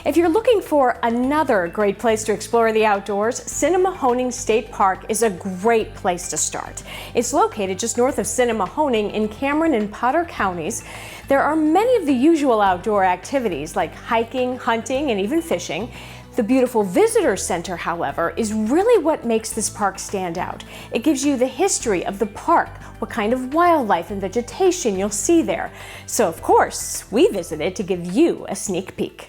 If you're looking for another great place to explore the outdoors, Sinnemahoning State Park is a great place to start. It's located just north of Sinnemahoning in Cameron and Potter counties. There are many of the usual outdoor activities like hiking, hunting, and even fishing. The beautiful visitor center, however, is really what makes this park stand out. It gives you the history of the park, what kind of wildlife and vegetation you'll see there. So, of course, we visited to give you a sneak peek.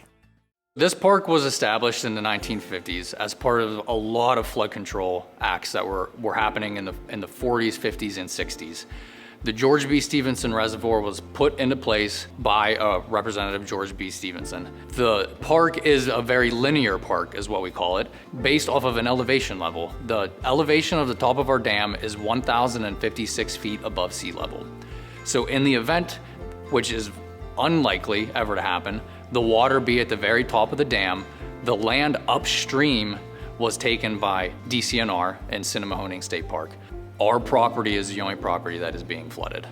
This park was established in the 1950s as part of a lot of flood control acts that were happening in the 40s, 50s, and 60s. The George B. Stevenson Reservoir was put into place by Representative George B. Stevenson. The park is a very linear park, is what we call it, based off of an elevation level. The elevation of the top of our dam is 1,056 feet above sea level. So in the event, which is unlikely ever to happen, the water be at the very top of the dam, the land upstream was taken by DCNR and Sinnemahoning State Park. Our property is the only property that is being flooded.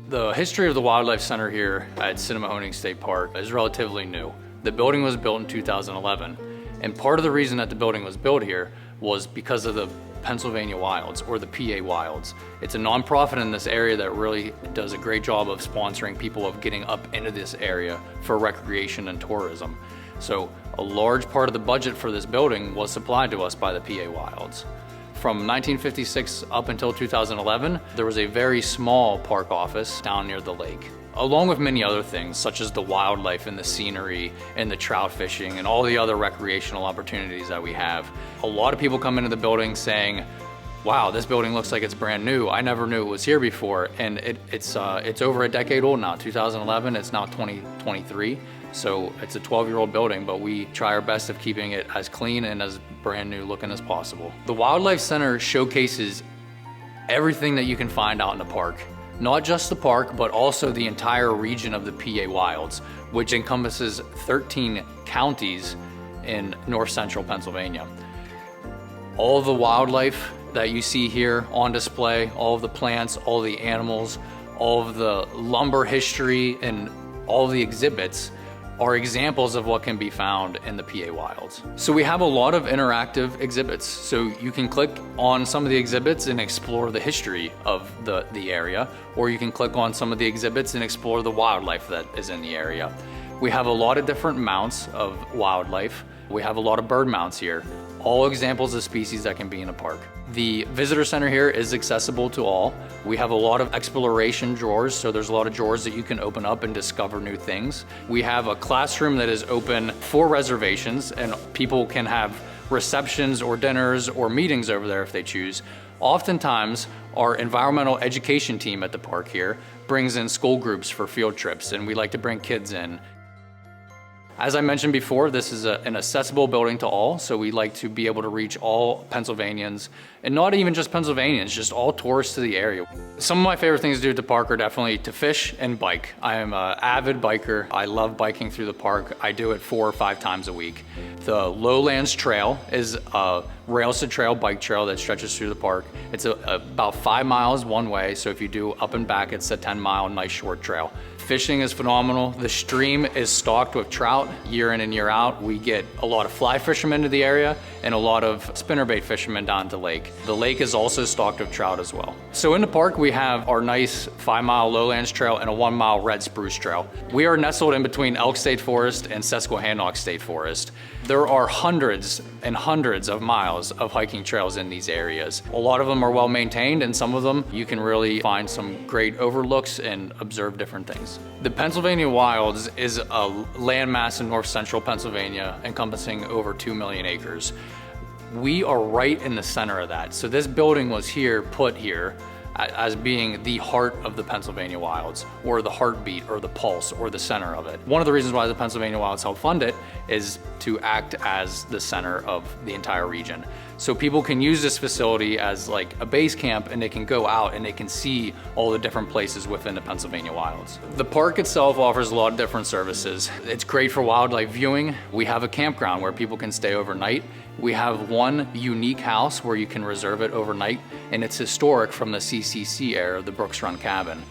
The history of the Wildlife Center here at Sinnemahoning State Park is relatively new. The building was built in 2011, and part of the reason that the building was built here was because of the Pennsylvania Wilds, or the PA Wilds. It's a nonprofit in this area that really does a great job of sponsoring people of getting up into this area for recreation and tourism. So a large part of the budget for this building was supplied to us by the PA Wilds. From 1956 up until 2011, there was a very small park office down near the lake, along with many other things such as the wildlife and the scenery and the trout fishing and all the other recreational opportunities that we have. A lot of people come into the building saying, wow, this building looks like it's brand new. I never knew it was here before. And it's over a decade old now, 2011, it's now 2023. So it's a 12-year-old building, but we try our best of keeping it as clean and as brand new looking as possible. The Wildlife Center showcases everything that you can find out in the park. Not just the park, but also the entire region of the PA Wilds, which encompasses 13 counties in north central Pennsylvania. All of the wildlife that you see here on display, all of the plants, all of the animals, all of the lumber history, and all of the exhibits are examples of what can be found in the PA Wilds. So we have a lot of interactive exhibits. So you can click on some of the exhibits and explore the history of the area, or you can click on some of the exhibits and explore the wildlife that is in the area. We have a lot of different mounts of wildlife. We have a lot of bird mounts here, all examples of species that can be in a park. The visitor center here is accessible to all. We have a lot of exploration drawers, so there's a lot of drawers that you can open up and discover new things. We have a classroom that is open for reservations, and people can have receptions or dinners or meetings over there if they choose. Oftentimes, our environmental education team at the park here brings in school groups for field trips, and we like to bring kids in. As I mentioned before, this is an accessible building to all, so we like to be able to reach all Pennsylvanians, and not even just Pennsylvanians, just all tourists to the area. Some of my favorite things to do at the park are definitely to fish and bike. I am an avid biker. I love biking through the park. I do it 4 or 5 times a week. The Lowlands Trail is a rails to trail bike trail that stretches through the park. It's about 5 miles one way, so if you do up and back, it's a 10-mile nice short trail. Fishing is phenomenal. The stream is stocked with trout year in and year out. We get a lot of fly fishermen to the area and a lot of spinnerbait fishermen down to the lake. The lake is also stocked with trout as well. So in the park, we have our nice 5-mile Lowlands Trail and a 1-mile Red Spruce Trail. We are nestled in between Elk State Forest and Susquehannock State Forest. There are hundreds and hundreds of miles of hiking trails in these areas. A lot of them are well maintained, and some of them you can really find some great overlooks and observe different things. The Pennsylvania Wilds is a landmass in north central Pennsylvania encompassing over 2 million acres. We are right in the center of that. So this building was put here as being the heart of the Pennsylvania Wilds, or the heartbeat, or the pulse, or the center of it. One of the reasons why the Pennsylvania Wilds help fund it is to act as the center of the entire region. So people can use this facility as like a base camp, and they can go out and they can see all the different places within the Pennsylvania Wilds. The park itself offers a lot of different services. It's great for wildlife viewing. We have a campground where people can stay overnight. We have one unique house where you can reserve it overnight, and it's historic from the CCC era, the Brooks Run Cabin.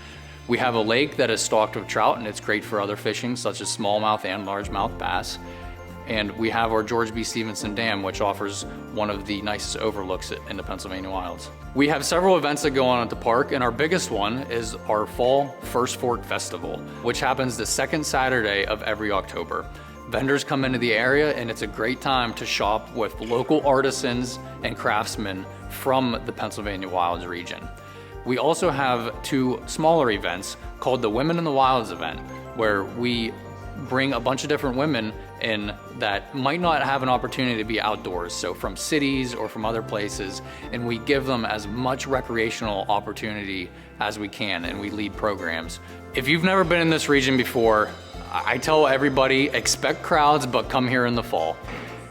We have a lake that is stocked with trout, and it's great for other fishing such as smallmouth and largemouth bass. And we have our George B. Stevenson Dam, which offers one of the nicest overlooks in the Pennsylvania wilds. We have several events that go on at the park, and our biggest one is our Fall First Fork Festival, which happens the second Saturday of every October. Vendors come into the area, and it's a great time to shop with local artisans and craftsmen from the Pennsylvania Wilds region. We also have two smaller events called the Women in the Wilds event, where we bring a bunch of different women in that might not have an opportunity to be outdoors, so from cities or from other places, and we give them as much recreational opportunity as we can, and we lead programs. If you've never been in this region before, I tell everybody, expect crowds, but come here in the fall.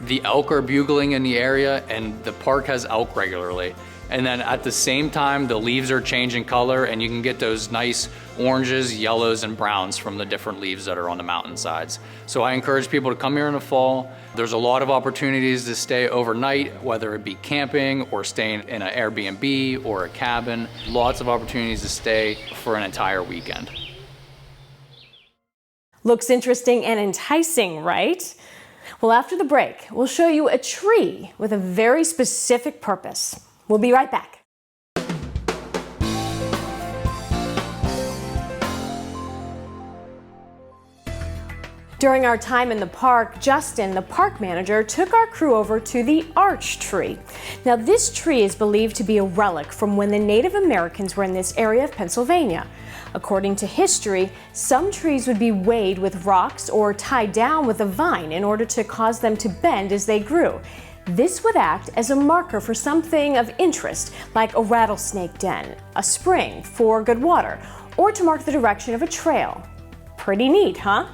The elk are bugling in the area, and the park has elk regularly. And then at the same time, the leaves are changing color, and you can get those nice oranges, yellows, and browns from the different leaves that are on the mountainsides. So I encourage people to come here in the fall. There's a lot of opportunities to stay overnight, whether it be camping or staying in an Airbnb or a cabin. Lots of opportunities to stay for an entire weekend. Looks interesting and enticing, right? Well, after the break, we'll show you a tree with a very specific purpose. We'll be right back. During our time in the park, Justin, the park manager, took our crew over to the arch tree. Now, this tree is believed to be a relic from when the Native Americans were in this area of Pennsylvania. According to history, some trees would be weighted with rocks or tied down with a vine in order to cause them to bend as they grew. This would act as a marker for something of interest, like a rattlesnake den, a spring for good water, or to mark the direction of a trail. Pretty neat, huh?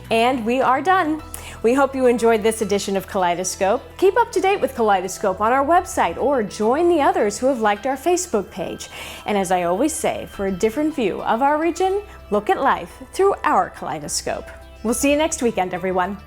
And we are done. We hope you enjoyed this edition of Kaleidoscope. Keep up to date with Kaleidoscope on our website or join the others who have liked our Facebook page. And as I always say, for a different view of our region, look at life through our kaleidoscope. We'll see you next weekend, everyone.